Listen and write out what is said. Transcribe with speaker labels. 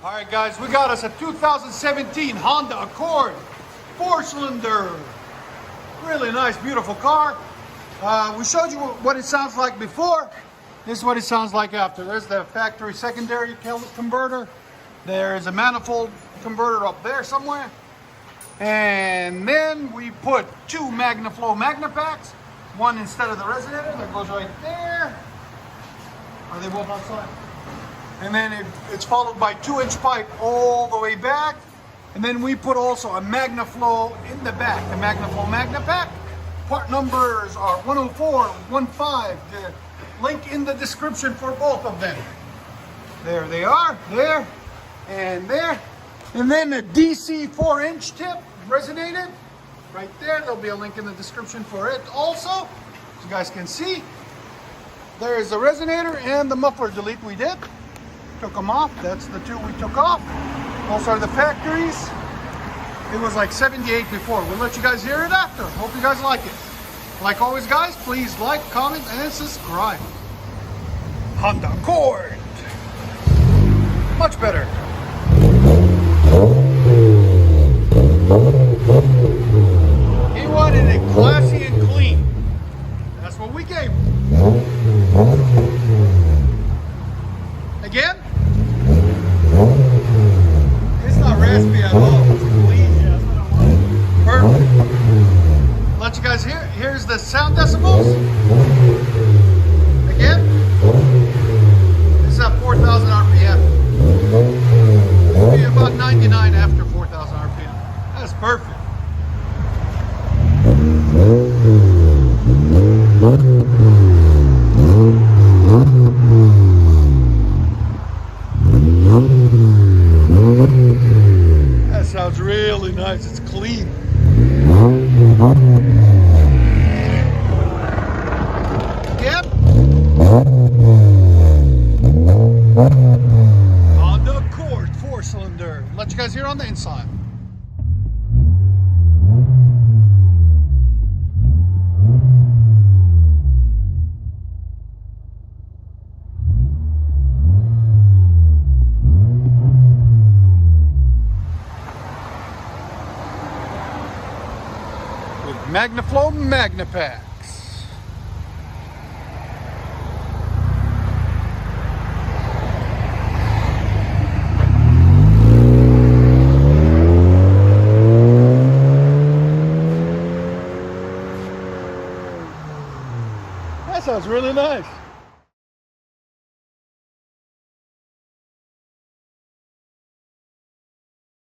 Speaker 1: All right, guys, we got us a 2017 Honda Accord, 4-cylinder. Really nice, beautiful car. We showed you what it sounds like before. This is what it sounds like after. There's the factory secondary converter. There's a manifold converter up there somewhere. And then we put two MAGNAFLOW MAGNAPACKS. One instead of the resonator that goes right there. Are they both outside? And then it's followed by 2-inch pipe all the way back. And then we put also a MAGNAFLOW in the back, the MAGNAFLOW MAGNAPACK. Part numbers are 104, 15. The link in the description for both of them. There they are, there and there. And then a DC 4-inch tip, resonated, right there. There'll be a link in the description for it also, so you guys can see. There's the resonator and the muffler delete we did. Took them off. That's the two we took off. Those are the factories. It was like 78 before. We'll let you guys hear it after. Hope you guys like it. Like always, guys, please like, comment, and subscribe. Honda Accord. Much better. He wanted it classy and clean. That's what we gave him. Again? It's not raspy at all. It's clean. Yeah, that's what I wanted. Perfect. Let you guys hear. Here's the sound decibels. Again. This is at 4,000 RPM. It'll be about 99 after 4,000 RPM. That's perfect. That sounds really nice. It's clean. Again. Honda Accord 4-cylinder. Let you guys hear on the inside. With MAGNAFLOW MAGNAPACKS. That sounds really nice.